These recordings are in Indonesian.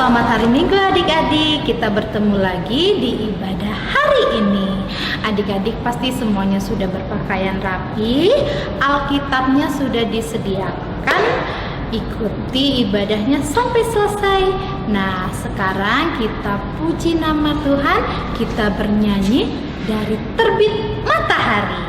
Selamat hari Minggu adik-adik. Kita bertemu lagi di ibadah hari ini. Adik-adik pasti semuanya sudah berpakaian rapi, Alkitabnya sudah disediakan. Ikuti ibadahnya sampai selesai. Nah, sekarang kita puji nama Tuhan, kita bernyanyi dari terbit matahari.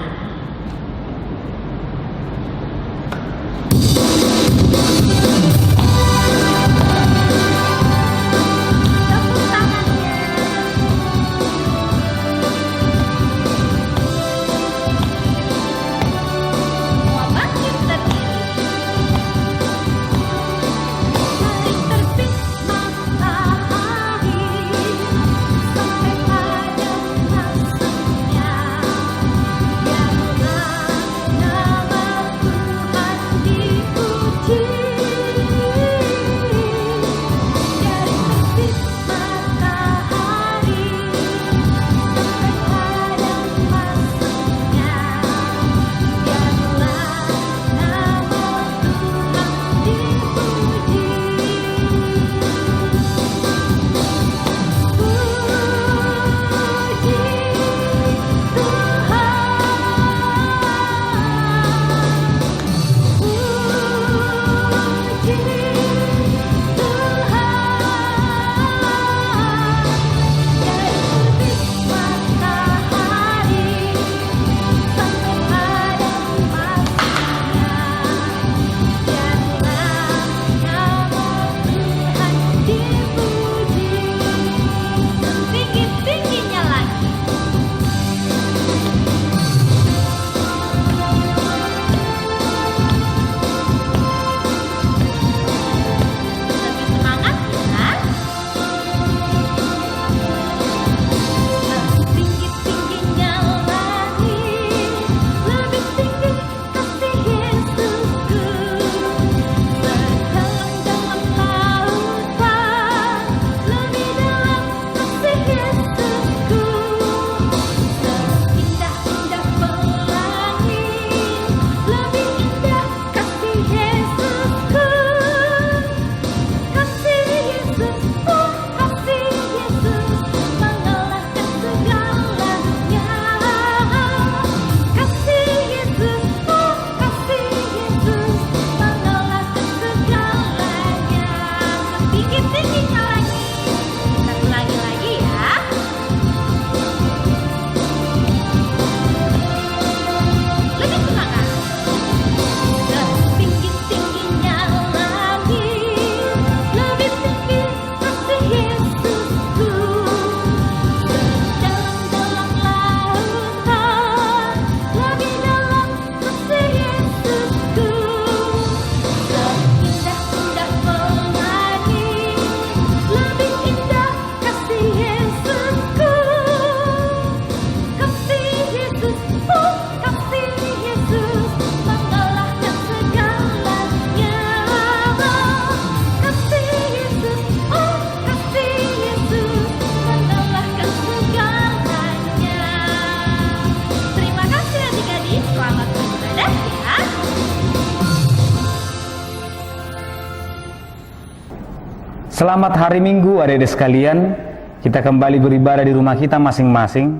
Selamat hari Minggu adik-adik sekalian. Kita kembali beribadah di rumah kita masing-masing.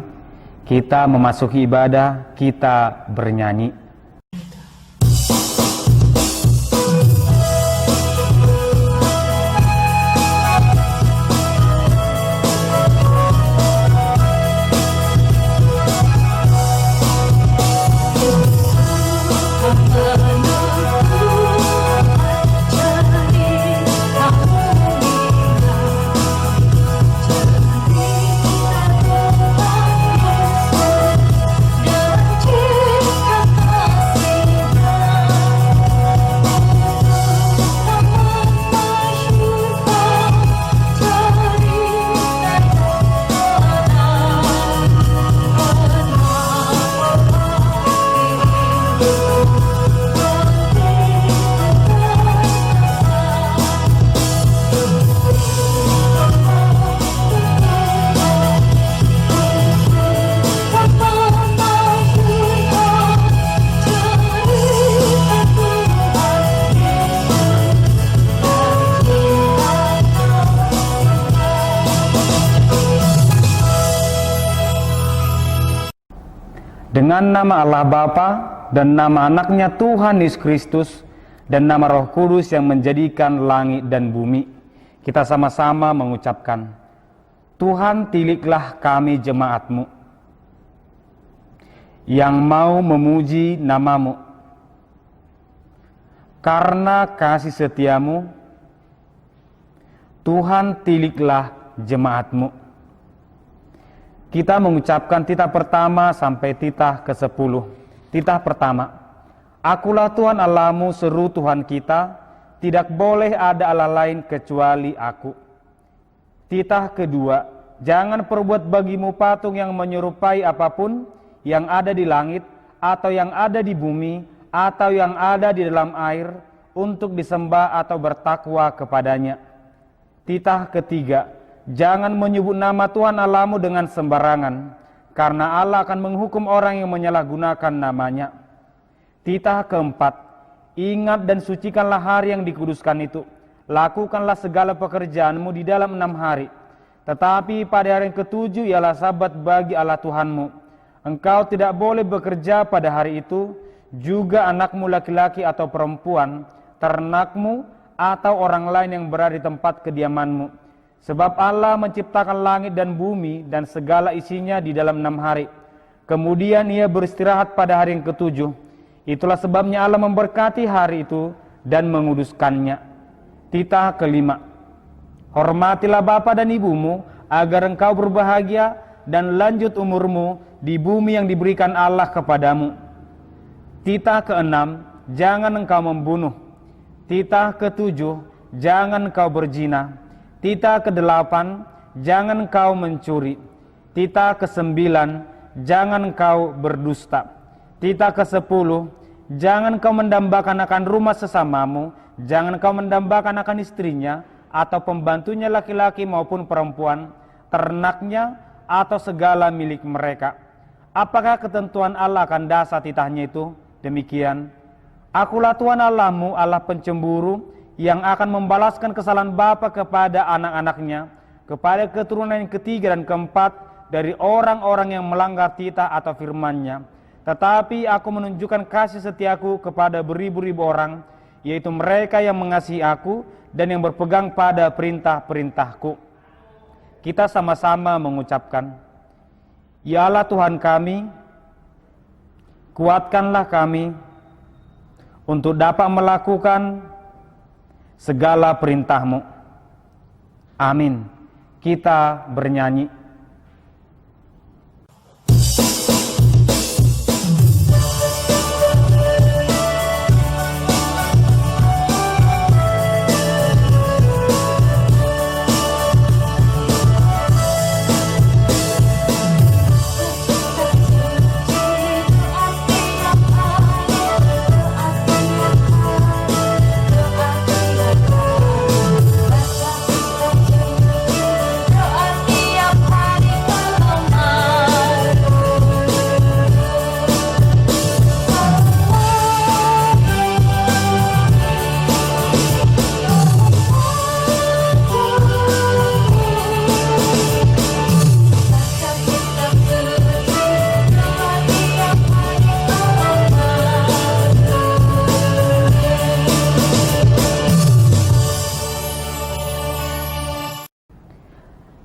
Kita memasuki ibadah, kita bernyanyi. Kata Dengan nama Allah Bapa dan nama anaknya Tuhan Yesus Kristus dan nama Roh Kudus yang menjadikan langit dan bumi, kita sama-sama mengucapkan, Tuhan tiliklah kami jemaat-Mu yang mau memuji nama-Mu. Karena kasih setia-Mu, Tuhan tiliklah jemaat-Mu. Kita mengucapkan titah pertama sampai titah ke-10. Titah pertama, Akulah Tuhan Allahmu, seru Tuhan kita, tidak boleh ada Allah lain kecuali Aku. Titah kedua, jangan perbuat bagimu patung yang menyerupai apapun yang ada di langit, atau yang ada di bumi, atau yang ada di dalam air, untuk disembah atau bertakwa kepadanya. Titah ketiga, jangan menyebut nama Tuhan Allahmu dengan sembarangan, karena Allah akan menghukum orang yang menyalahgunakan namanya. Titah keempat, ingat dan sucikanlah hari yang dikuduskan itu. Lakukanlah segala pekerjaanmu di dalam 6 hari. Tetapi pada hari yang ke-7 ialah sabat bagi Allah Tuhanmu. Engkau tidak boleh bekerja pada hari itu, juga anakmu laki-laki atau perempuan, ternakmu, atau orang lain yang berada di tempat kediamanmu. Sebab Allah menciptakan langit dan bumi dan segala isinya di dalam 6 hari. Kemudian Ia beristirahat pada hari yang ke-7. Itulah sebabnya Allah memberkati hari itu dan menguduskannya. Titah kelima, hormatilah bapa dan ibumu agar engkau berbahagia dan lanjut umurmu di bumi yang diberikan Allah kepadamu. Titah keenam, jangan engkau membunuh. Titah ketujuh, jangan engkau berzina. Titah ke-8, jangan engkau mencuri. Titah ke-9, jangan engkau berdusta. Titah ke-10, jangan engkau mendambakan akan rumah sesamamu. Jangan engkau mendambakan akan istrinya, atau pembantunya laki-laki maupun perempuan, ternaknya, atau segala milik mereka. Apakah ketentuan Allah akan dasar titahnya itu? Demikian, Akulah Tuhan Allahmu, Allah pencemburu, yang akan membalaskan kesalahan bapa kepada anak-anaknya, kepada keturunan yang ketiga dan keempat dari orang-orang yang melanggar titah atau firman-Nya. Tetapi Aku menunjukkan kasih setiaku kepada beribu-ribu orang, yaitu mereka yang mengasihi Aku dan yang berpegang pada perintah-perintahku. Kita sama-sama mengucapkan, Ya Allah Tuhan kami, kuatkanlah kami untuk dapat melakukan segala perintah-Mu. Amin. Kita bernyanyi.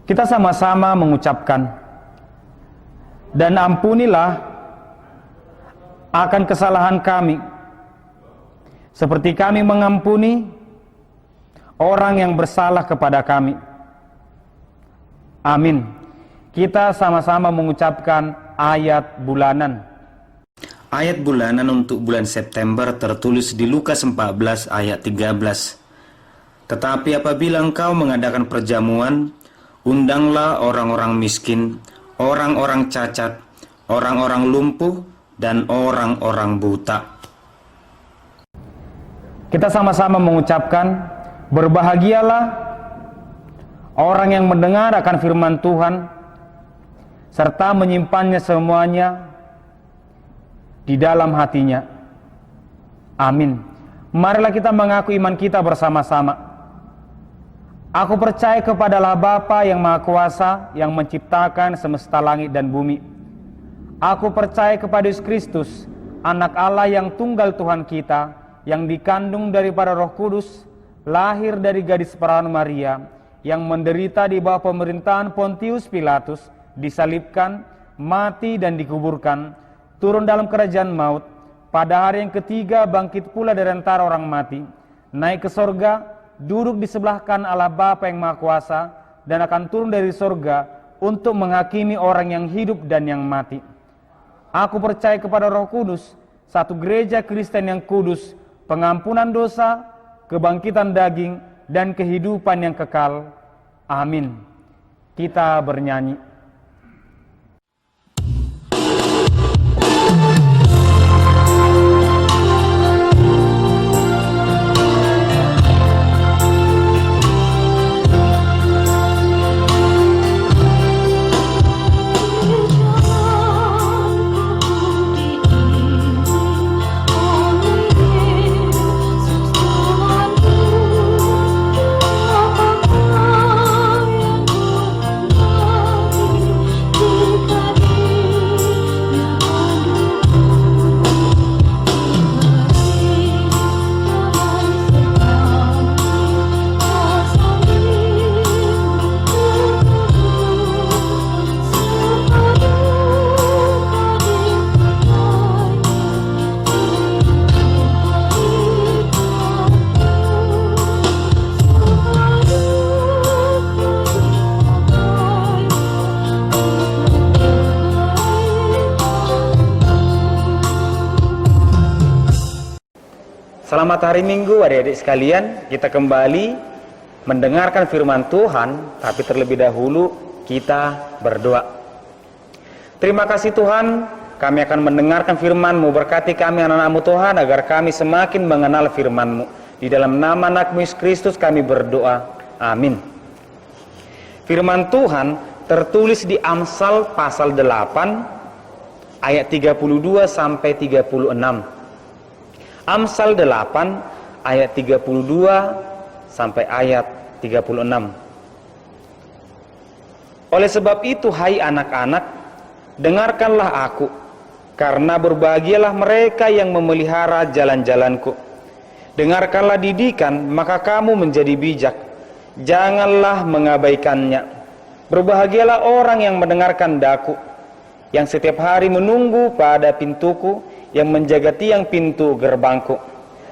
Kita sama-sama mengucapkan, dan ampunilah akan kesalahan kami, seperti kami mengampuni orang yang bersalah kepada kami. Amin. Kita sama-sama mengucapkan ayat bulanan. Ayat bulanan untuk bulan September tertulis di Lukas 14 ayat 13. Tetapi apabila engkau mengadakan perjamuan, undanglah orang-orang miskin, orang-orang cacat, orang-orang lumpuh, dan orang-orang buta. Kita sama-sama mengucapkan, berbahagialah orang yang mendengar akan firman Tuhan, serta menyimpannya semuanya di dalam hatinya. Amin. Marilah kita mengaku iman kita bersama-sama. Aku percaya kepada Allah Bapa yang Maha Kuasa, yang menciptakan semesta langit dan bumi. Aku percaya kepada Yesus Kristus, Anak Allah yang tunggal Tuhan kita, yang dikandung daripada Roh Kudus, lahir dari gadis perawan Maria, yang menderita di bawah pemerintahan Pontius Pilatus, disalibkan, mati dan dikuburkan, turun dalam kerajaan maut, pada hari yang ketiga bangkit pula dari antara orang mati, naik ke sorga, duduk di sebelah kanan Allah Bapa yang Maha Kuasa, dan akan turun dari sorga untuk menghakimi orang yang hidup dan yang mati. Aku percaya kepada Roh Kudus, satu gereja Kristen yang kudus, pengampunan dosa, kebangkitan daging, dan kehidupan yang kekal. Amin. Kita bernyanyi. Selamat hari Minggu adik-adik sekalian. Kita kembali mendengarkan firman Tuhan, tapi terlebih dahulu kita berdoa. Terima kasih Tuhan, kami akan mendengarkan firman-Mu. Berkati kami anak-anak-Mu Tuhan, agar kami semakin mengenal firman-Mu. Di dalam nama anak-Mu Yesus Kristus kami berdoa. Amin. Firman Tuhan tertulis di Amsal pasal 8 ayat 32 sampai 36. Amsal 8 ayat 32 sampai ayat 36. Oleh sebab itu, hai anak-anak, dengarkanlah aku, karena berbahagialah mereka yang memelihara jalan-jalanku. Dengarkanlah didikan, maka kamu menjadi bijak. Janganlah mengabaikannya. Berbahagialah orang yang mendengarkan daku, yang setiap hari menunggu pada pintuku, yang menjaga tiang pintu gerbangku.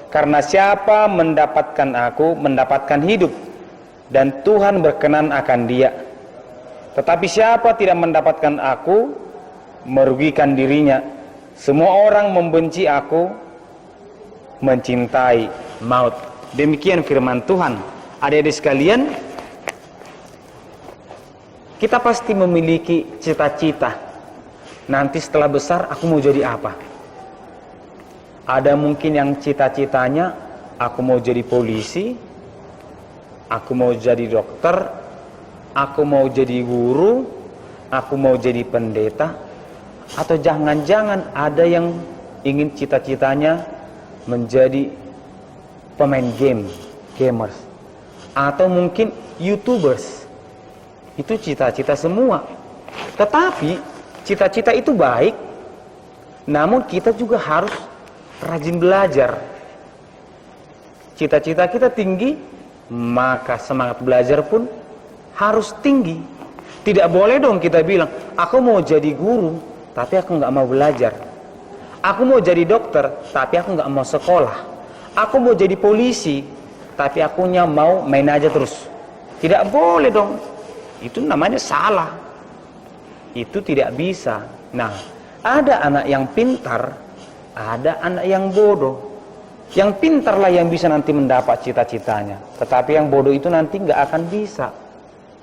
Karena siapa mendapatkan aku, mendapatkan hidup, dan Tuhan berkenan akan dia. Tetapi siapa tidak mendapatkan aku, merugikan dirinya. Semua orang membenci aku, mencintai maut. Demikian firman Tuhan. Adik-adik sekalian, kita pasti memiliki cita-cita. Nanti setelah besar aku mau jadi apa? Ada mungkin yang cita-citanya, aku mau jadi polisi, aku mau jadi dokter, aku mau jadi guru, aku mau jadi pendeta. Atau jangan-jangan ada yang ingin cita-citanya menjadi pemain game, gamers. Atau mungkin YouTubers. Itu cita-cita semua. Tetapi cita-cita itu baik, namun kita juga harus rajin belajar. Cita-cita kita tinggi, maka semangat belajar pun harus tinggi. Tidak boleh dong kita bilang, aku mau jadi guru, tapi aku nggak mau belajar. Aku mau jadi dokter, tapi aku nggak mau sekolah. Aku mau jadi polisi, tapi akunya mau main aja terus. Tidak boleh dong. Itu namanya salah. Itu tidak bisa. Nah, ada anak yang pintar, ada anak yang bodoh. Yang pintarlah yang bisa nanti mendapat cita-citanya, tetapi yang bodoh itu nanti nggak akan bisa.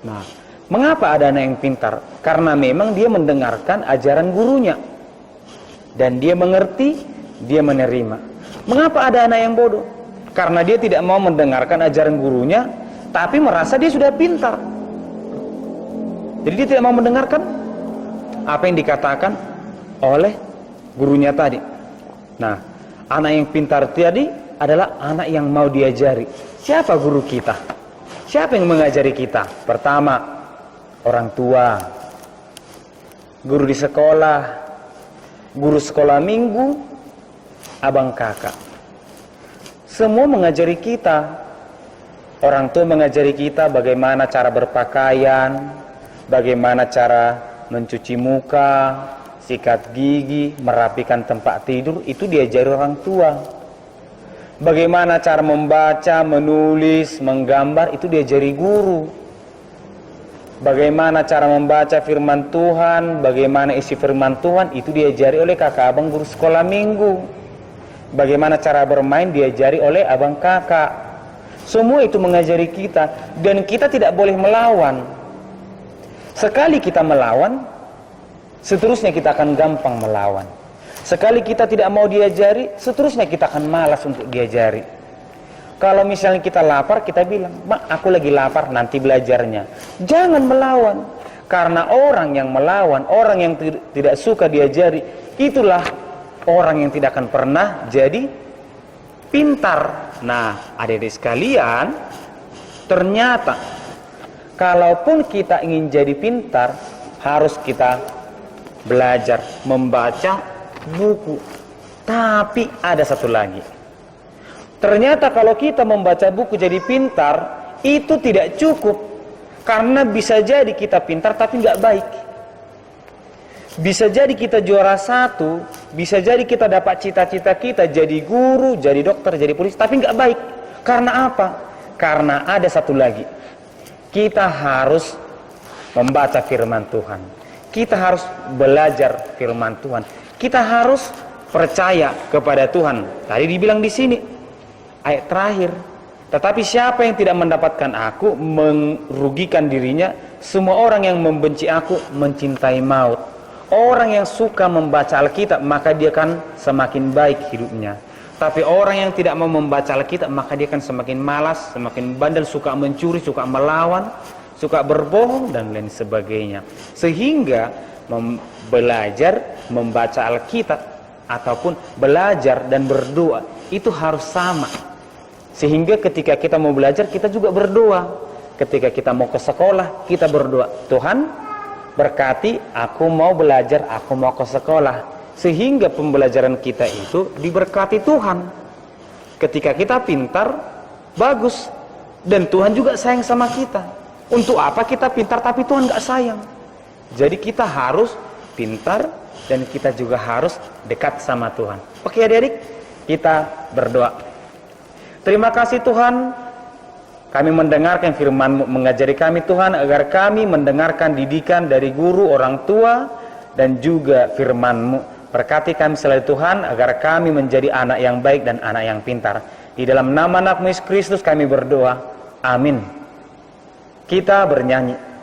Nah, mengapa ada anak yang pintar? Karena memang dia mendengarkan ajaran gurunya dan dia mengerti, dia menerima. Mengapa ada anak yang bodoh? Karena dia tidak mau mendengarkan ajaran gurunya, tapi merasa dia sudah pintar. Jadi dia tidak mau mendengarkan apa yang dikatakan oleh gurunya tadi. Nah, anak yang pintar tadi adalah anak yang mau diajari. Siapa guru kita? Siapa yang mengajari kita? Pertama, orang tua, guru di sekolah, guru sekolah minggu, abang kakak. Semua mengajari kita. Orang tua mengajari kita bagaimana cara berpakaian, bagaimana cara mencuci muka, sikat gigi, merapikan tempat tidur, itu diajari orang tua. Bagaimana cara membaca, menulis, menggambar, itu diajari guru. Bagaimana cara membaca firman Tuhan, bagaimana isi firman Tuhan, itu diajari oleh kakak abang guru sekolah minggu. Bagaimana cara bermain diajari oleh abang kakak. Semua itu mengajari kita, dan kita tidak boleh melawan. Sekali kita melawan, seterusnya kita akan gampang melawan. Sekali kita tidak mau diajari, seterusnya kita akan malas untuk diajari. Kalau misalnya kita lapar, kita bilang, "Mak, aku lagi lapar, nanti belajarnya." Jangan melawan. Karena orang yang melawan, orang yang tidak suka diajari, itulah orang yang tidak akan pernah jadi pintar. Nah, adik-adik sekalian, ternyata kalaupun kita ingin jadi pintar, harus kita belajar membaca buku. Tapi ada satu lagi. Ternyata kalau kita membaca buku jadi pintar, itu tidak cukup. Karena bisa jadi kita pintar tapi nggak baik. Bisa jadi kita juara 1, bisa jadi kita dapat cita-cita kita jadi guru, jadi dokter, jadi polisi, tapi nggak baik. Karena apa? Karena ada satu lagi. Kita harus membaca firman Tuhan. Kita harus belajar firman Tuhan. Kita harus percaya kepada Tuhan. Tadi dibilang di sini, ayat terakhir. Tetapi siapa yang tidak mendapatkan aku, merugikan dirinya. Semua orang yang membenci aku, mencintai maut. Orang yang suka membaca Alkitab, maka dia akan semakin baik hidupnya. Tapi orang yang tidak mau membaca Alkitab, maka dia akan semakin malas, semakin bandel, suka mencuri, suka melawan, suka berbohong, dan lain sebagainya. Sehingga belajar membaca Alkitab ataupun belajar dan berdoa itu harus sama. Sehingga ketika kita mau belajar, kita juga berdoa. Ketika kita mau ke sekolah, kita berdoa, "Tuhan, berkati, aku mau belajar, aku mau ke sekolah." Sehingga pembelajaran kita itu diberkati Tuhan. Ketika kita pintar, bagus. Dan Tuhan juga sayang sama kita. Untuk apa kita pintar tapi Tuhan gak sayang? Jadi kita harus pintar dan kita juga harus dekat sama Tuhan. Oke adik-adik, kita berdoa. Terima kasih Tuhan, kami mendengarkan firman-Mu, mengajari kami Tuhan, agar kami mendengarkan didikan dari guru, orang tua, dan juga firman-Mu. Berkati kami selalu Tuhan, agar kami menjadi anak yang baik dan anak yang pintar. Di dalam nama anak-Mu Yesus Kristus kami berdoa. Amin. Kita bernyanyi.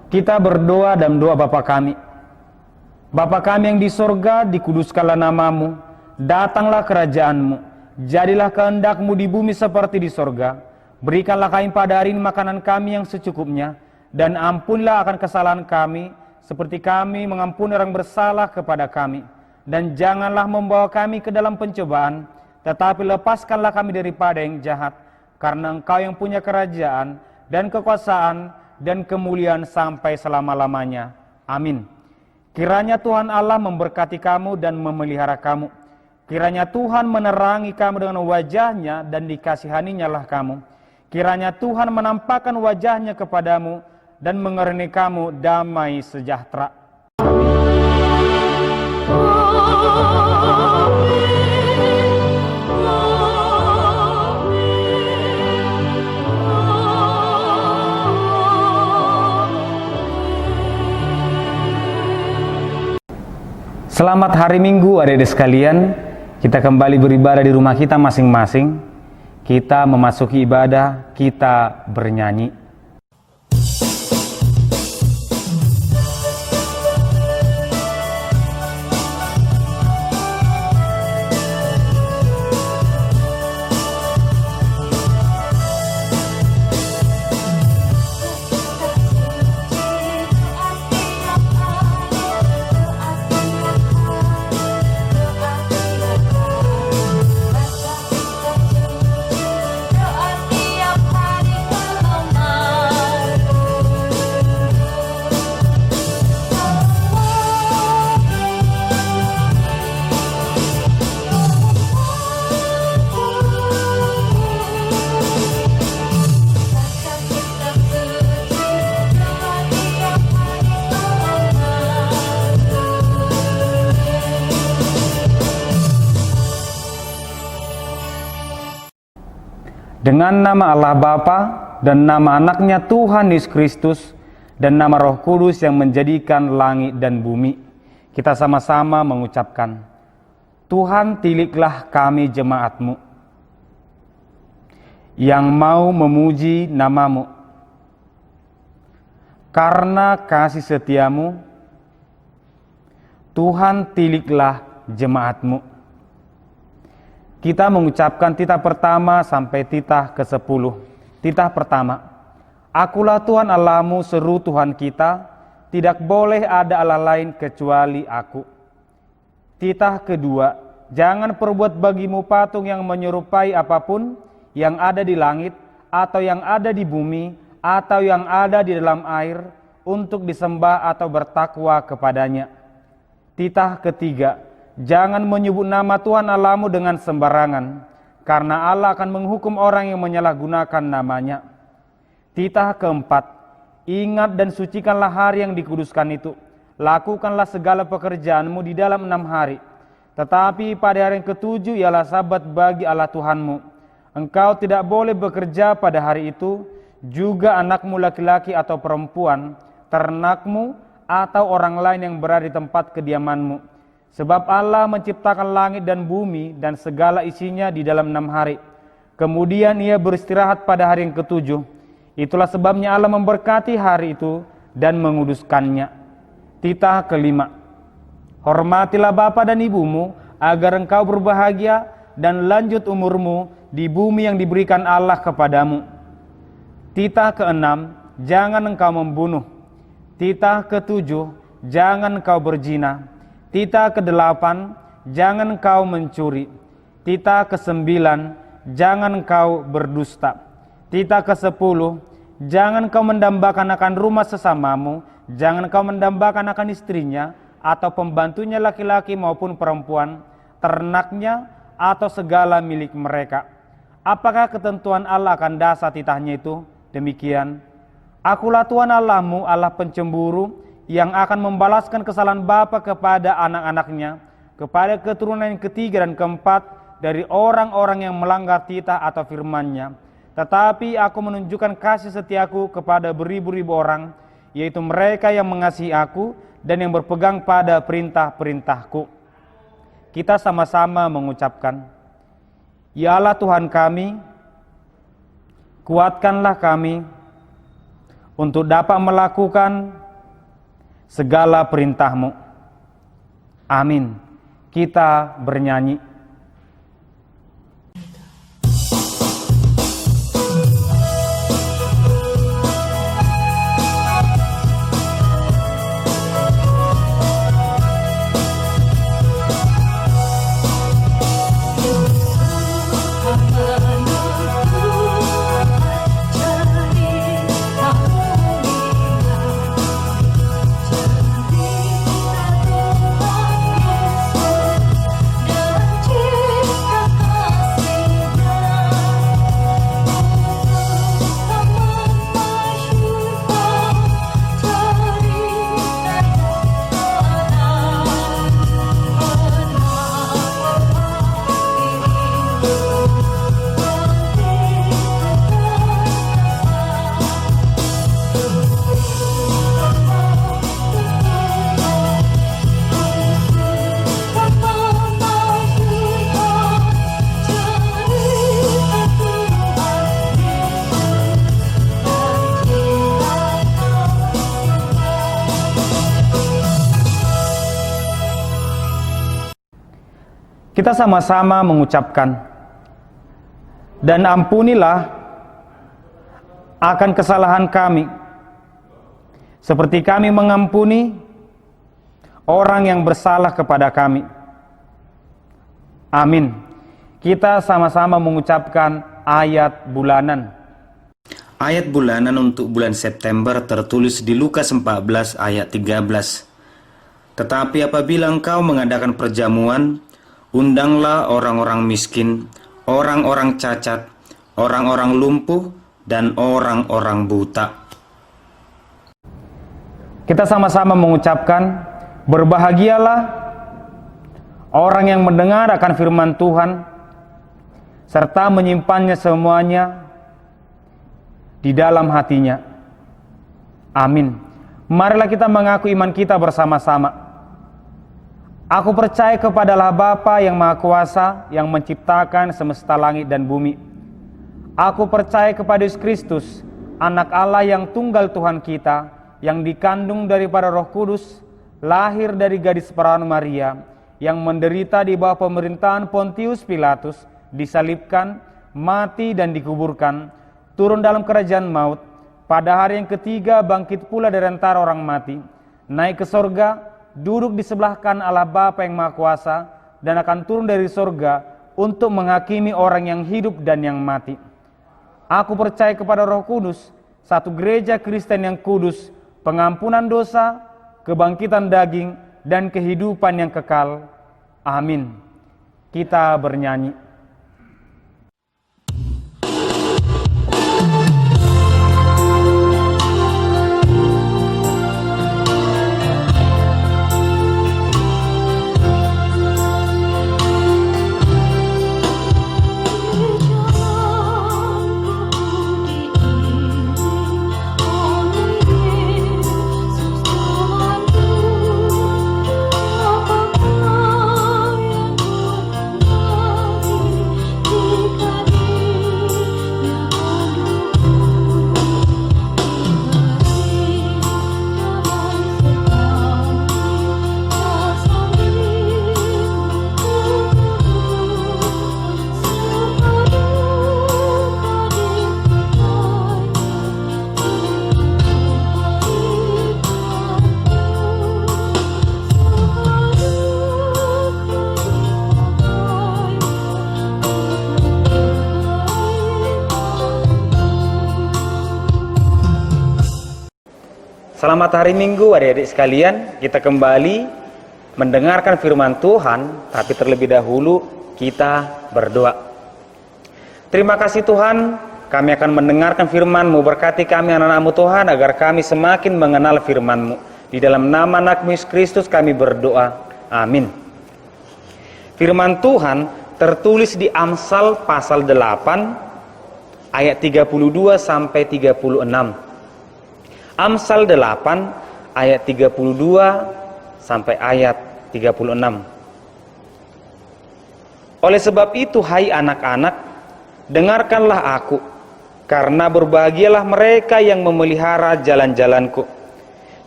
Kita berdoa dalam doa Bapa kami. Bapa kami yang di sorga, dikuduskanlah nama-Mu, datanglah kerajaan-Mu, jadilah kehendak-Mu di bumi seperti di sorga. Berikanlah kami pada hari ini makanan kami yang secukupnya, dan ampunilah akan kesalahan kami, seperti kami mengampuni orang bersalah kepada kami. Dan janganlah membawa kami ke dalam pencobaan, tetapi lepaskanlah kami daripada yang jahat, karena Engkau yang punya kerajaan, dan kekuasaan, dan kemuliaan sampai selama-lamanya. Amin. Kiranya Tuhan Allah memberkati kamu dan memelihara kamu. Kiranya Tuhan menerangi kamu dengan wajah-Nya dan dikasihaninya lah kamu. Kiranya Tuhan menampakkan wajah-Nya kepadamu dan mengerni kamu damai sejahtera. Selamat hari Minggu adik-adik sekalian. Kita kembali beribadah di rumah kita masing-masing. Kita memasuki ibadah, kita bernyanyi. Dengan nama Allah Bapa dan nama anaknya Tuhan Yesus Kristus dan nama Roh Kudus yang menjadikan langit dan bumi, kita sama-sama mengucapkan, Tuhan tiliklah kami jemaat-Mu yang mau memuji nama-Mu. Karena kasih setia-Mu, Tuhan tiliklah jemaat-Mu. Kita mengucapkan titah pertama sampai titah ke-10. Titah pertama, Akulah Tuhan Allahmu, seru Tuhan kita, tidak boleh ada Allah lain kecuali Aku. Titah kedua, jangan perbuat bagimu patung yang menyerupai apapun yang ada di langit, atau yang ada di bumi, atau yang ada di dalam air, untuk disembah atau bertakwa kepadanya. Titah ketiga, jangan menyebut nama Tuhan Allahmu dengan sembarangan, karena Allah akan menghukum orang yang menyalahgunakan namanya. Titah keempat, ingat dan sucikanlah hari yang dikuduskan itu. Lakukanlah segala pekerjaanmu di dalam 6 hari. Tetapi pada hari yang ke-7 ialah sabat bagi Allah Tuhanmu. Engkau tidak boleh bekerja pada hari itu, juga anakmu laki-laki atau perempuan, ternakmu, atau orang lain yang berada di tempat kediamanmu. Sebab Allah menciptakan langit dan bumi dan segala isinya di dalam 6 hari. Kemudian Ia beristirahat pada hari yang ke-7. Itulah sebabnya Allah memberkati hari itu dan menguduskannya. Titah kelima, hormatilah bapa dan ibumu agar engkau berbahagia dan lanjut umurmu di bumi yang diberikan Allah kepadamu. Titah keenam, jangan engkau membunuh. Titah ketujuh, jangan engkau berzina. Titah ke-8, jangan engkau mencuri. Titah ke-9, jangan engkau berdusta. Titah ke-10, jangan engkau mendambakan akan rumah sesamamu, jangan engkau mendambakan akan istrinya, atau pembantunya laki-laki maupun perempuan, ternaknya, atau segala milik mereka. Apakah ketentuan Allah akan dasar titahnya itu? Demikian, Akulah Tuhan Allahmu, Allah pencemburu, yang akan membalaskan kesalahan bapa kepada anak-anaknya, kepada keturunan yang ketiga dan keempat dari orang-orang yang melanggar titah atau firman-Nya. Tetapi Aku menunjukkan kasih setiaku kepada beribu-ribu orang, yaitu mereka yang mengasihi Aku dan yang berpegang pada perintah-perintah-Ku. Kita sama-sama mengucapkan, Ya Allah Tuhan kami, kuatkanlah kami untuk dapat melakukan segala perintah-Mu. Amin. Kita bernyanyi. Menutup cerita Kita sama-sama mengucapkan, dan ampunilah akan kesalahan kami, seperti kami mengampuni orang yang bersalah kepada kami. Amin. Kita sama-sama mengucapkan ayat bulanan. Ayat bulanan untuk bulan September tertulis di Lukas 14 ayat 13. Tetapi apabila engkau mengadakan perjamuan, undanglah orang-orang miskin, orang-orang cacat, orang-orang lumpuh, dan orang-orang buta. Kita sama-sama mengucapkan, berbahagialah orang yang mendengar akan firman Tuhan, serta menyimpannya semuanya di dalam hatinya. Amin. Marilah kita mengaku iman kita bersama-sama. Aku percaya kepada Allah Bapa yang Maha Kuasa, yang menciptakan semesta langit dan bumi. Aku percaya kepada Yesus Kristus, Anak Allah yang tunggal Tuhan kita, yang dikandung daripada Roh Kudus, lahir dari gadis perawan Maria, yang menderita di bawah pemerintahan Pontius Pilatus, disalibkan, mati dan dikuburkan, turun dalam kerajaan maut, pada hari yang ketiga bangkit pula dari antara orang mati, naik ke sorga, duduk di sebelah kanan Allah Bapa yang Maha Kuasa, dan akan turun dari sorga untuk menghakimi orang yang hidup dan yang mati. Aku percaya kepada Roh Kudus, satu gereja Kristen yang kudus, pengampunan dosa, kebangkitan daging, dan kehidupan yang kekal. Amin. Kita bernyanyi. Selamat hari Minggu adik-adik sekalian. Kita kembali mendengarkan firman Tuhan, tapi terlebih dahulu kita berdoa. Terima kasih Tuhan, kami akan mendengarkan firman-Mu. Berkati kami anak-anak-Mu Tuhan, agar kami semakin mengenal firman-Mu. Di dalam nama anak-Mu Yesus Kristus kami berdoa. Amin. Firman Tuhan tertulis di Amsal pasal 8 ayat 32 sampai 36. Amsal 8 ayat 32 sampai ayat 36. Oleh sebab itu, hai anak-anak, dengarkanlah aku, karena berbahagialah mereka yang memelihara jalan-jalanku.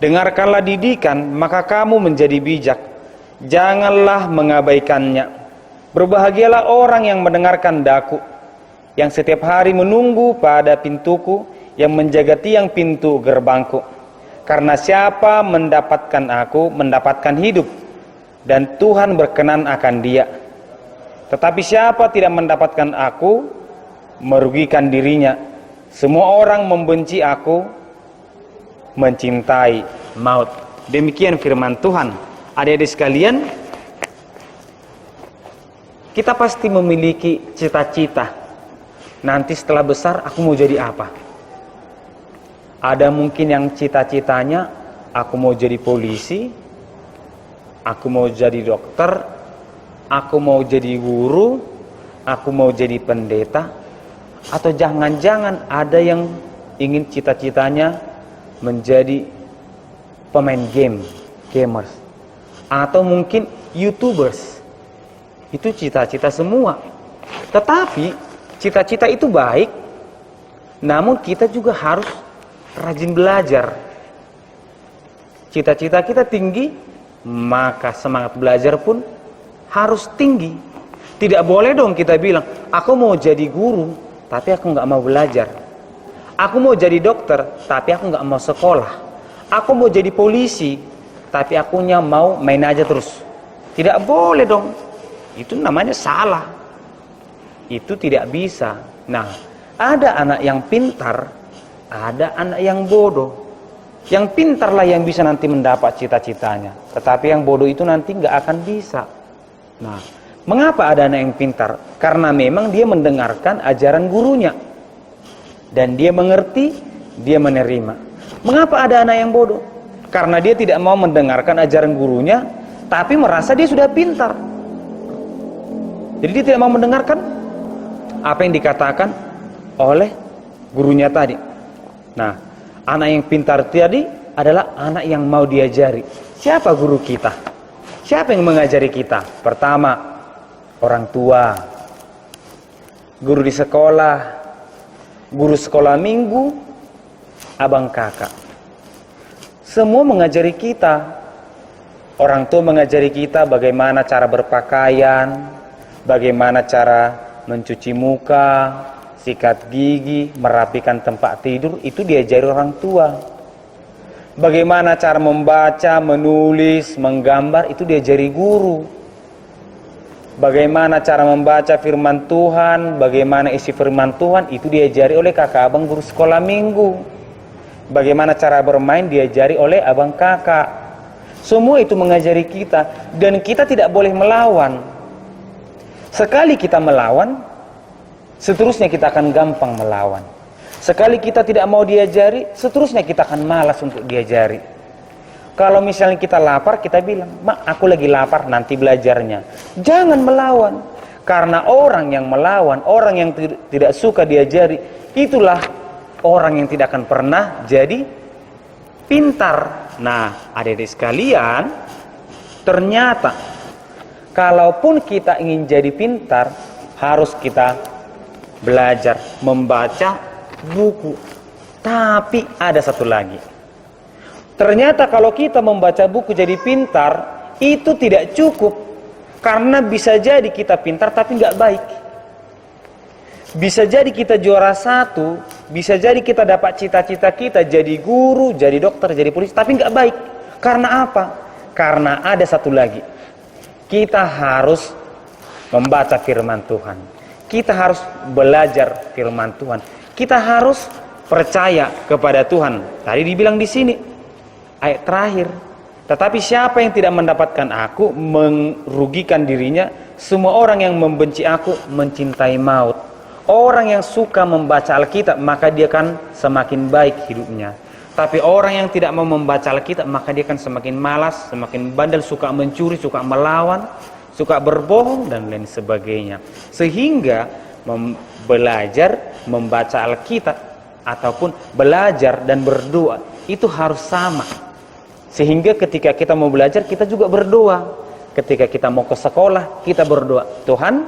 Dengarkanlah didikan, maka kamu menjadi bijak. Janganlah mengabaikannya. Berbahagialah orang yang mendengarkan daku, yang setiap hari menunggu pada pintuku, yang menjaga tiang pintu gerbangku. Karena siapa mendapatkan aku, mendapatkan hidup, dan Tuhan berkenan akan dia. Tetapi siapa tidak mendapatkan aku, merugikan dirinya. Semua orang membenci aku, mencintai maut. Demikian firman Tuhan. Adik-adik sekalian, kita pasti memiliki cita-cita. Nanti setelah besar aku mau jadi apa? Ada mungkin yang cita-citanya, aku mau jadi polisi, aku mau jadi dokter, aku mau jadi guru, aku mau jadi pendeta. Atau jangan-jangan ada yang ingin cita-citanya menjadi pemain game, gamers. Atau mungkin YouTubers. Itu cita-cita semua. Tetapi cita-cita itu baik, namun kita juga harus rajin belajar. Cita-cita kita tinggi, maka semangat belajar pun harus tinggi. Tidak boleh dong kita bilang, aku mau jadi guru, tapi aku nggak mau belajar. Aku mau jadi dokter, tapi aku nggak mau sekolah. Aku mau jadi polisi, tapi akunya mau main aja terus. Tidak boleh dong. Itu namanya salah. Itu tidak bisa. Nah, ada anak yang pintar, ada anak yang bodoh. Yang pintarlah yang bisa nanti mendapat cita-citanya. Tetapi yang bodoh itu nanti nggak akan bisa. Nah, mengapa ada anak yang pintar? Karena memang dia mendengarkan ajaran gurunya. Dan dia mengerti, dia menerima. Mengapa ada anak yang bodoh? Karena dia tidak mau mendengarkan ajaran gurunya, tapi merasa dia sudah pintar. Jadi dia tidak mau mendengarkan apa yang dikatakan oleh gurunya tadi. Nah, anak yang pintar tadi adalah anak yang mau diajari. Siapa guru kita? Siapa yang mengajari kita? Pertama, orang tua, guru di sekolah, guru sekolah minggu, abang kakak. Semua mengajari kita. Orang tua mengajari kita bagaimana cara berpakaian, bagaimana cara mencuci muka, sikat gigi, merapikan tempat tidur, itu diajari orang tua. Bagaimana cara membaca, menulis, menggambar, itu diajari guru. Bagaimana cara membaca firman Tuhan, bagaimana isi firman Tuhan, itu diajari oleh kakak abang guru sekolah minggu. Bagaimana cara bermain diajari oleh abang kakak. Semua itu mengajari kita, dan kita tidak boleh melawan. Sekali kita melawan, seterusnya kita akan gampang melawan. Sekali kita tidak mau diajari, seterusnya kita akan malas untuk diajari. Kalau misalnya kita lapar, kita bilang, "Mak, aku lagi lapar, nanti belajarnya." Jangan melawan. Karena orang yang melawan, orang yang tidak suka diajari, itulah orang yang tidak akan pernah jadi pintar. Nah, adik-adik sekalian, ternyata kalaupun kita ingin jadi pintar, harus kita belajar membaca buku. Tapi ada satu lagi. Ternyata kalau kita membaca buku jadi pintar, itu tidak cukup. Karena bisa jadi kita pintar tapi nggak baik. Bisa jadi kita juara satu, bisa jadi kita dapat cita-cita kita jadi guru, jadi dokter, jadi polisi, tapi nggak baik. Karena apa? Karena ada satu lagi. Kita harus membaca firman Tuhan. Kita harus belajar firman Tuhan. Kita harus percaya kepada Tuhan. Tadi dibilang di sini, ayat terakhir. Tetapi siapa yang tidak mendapatkan aku, merugikan dirinya. Semua orang yang membenci aku, mencintai maut. Orang yang suka membaca Alkitab, maka dia akan semakin baik hidupnya. Tapi orang yang tidak mau membaca Alkitab, maka dia akan semakin malas, semakin bandel, suka mencuri, suka melawan, suka berbohong, dan lain sebagainya. Sehingga belajar membaca Alkitab ataupun belajar dan berdoa itu harus sama. Sehingga ketika kita mau belajar, kita juga berdoa. Ketika kita mau ke sekolah, kita berdoa, "Tuhan,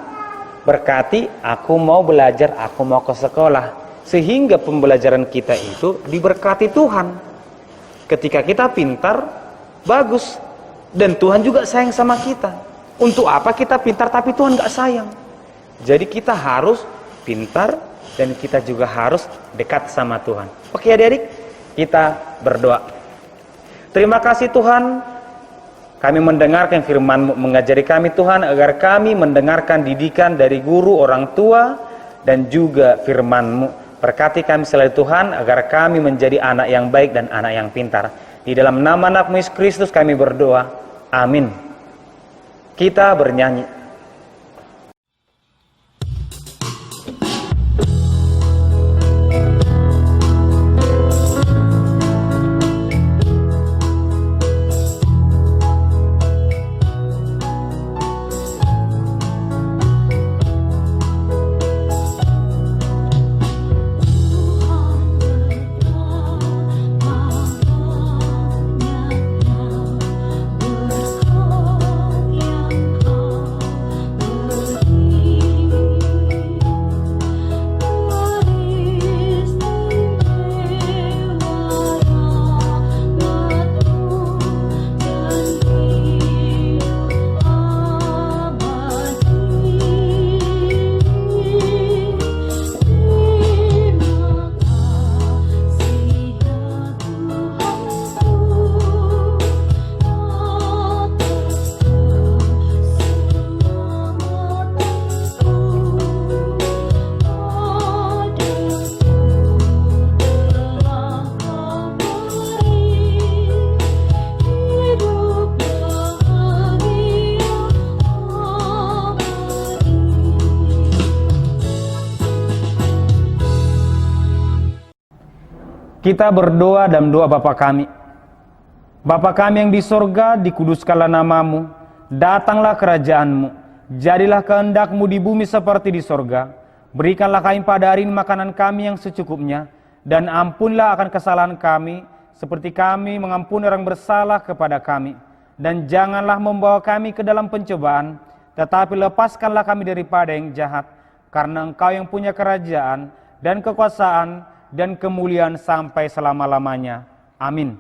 berkati, aku mau belajar, aku mau ke sekolah." Sehingga pembelajaran kita itu diberkati Tuhan. Ketika kita pintar, bagus. Dan Tuhan juga sayang sama kita. Untuk apa kita pintar tapi Tuhan gak sayang? Jadi kita harus pintar dan kita juga harus dekat sama Tuhan. Oke adik-adik, kita berdoa. Terima kasih Tuhan, kami mendengarkan firman-Mu, mengajari kami Tuhan, agar kami mendengarkan didikan dari guru, orang tua, dan juga firman-Mu. Berkati kami selalu Tuhan, agar kami menjadi anak yang baik dan anak yang pintar. Di dalam nama anak-Mu Yesus Kristus kami berdoa. Amin. Kita bernyanyi. Kita berdoa dalam doa Bapa kami. Bapa kami yang di sorga, dikuduskanlah namamu, datanglah kerajaanmu, jadilah kehendak-Mu di bumi seperti di sorga. Berikanlah kami pada hari ini makanan kami yang secukupnya, dan ampunilah akan kesalahan kami, seperti kami mengampuni orang bersalah kepada kami. Dan janganlah membawa kami ke dalam pencobaan, tetapi lepaskanlah kami daripada yang jahat, karena Engkau yang punya kerajaan, dan kekuasaan, dan kemuliaan sampai selama-lamanya. Amin.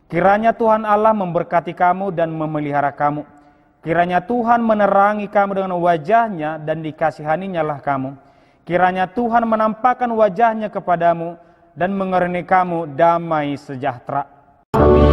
Kiranya Tuhan Allah memberkati kamu dan memelihara kamu. Kiranya Tuhan menerangi kamu dengan wajah-Nya dan dikasihaninya lah kamu. Kiranya Tuhan menampakkan wajah-Nya kepadamu dan mengerni kamu damai sejahtera. Amin.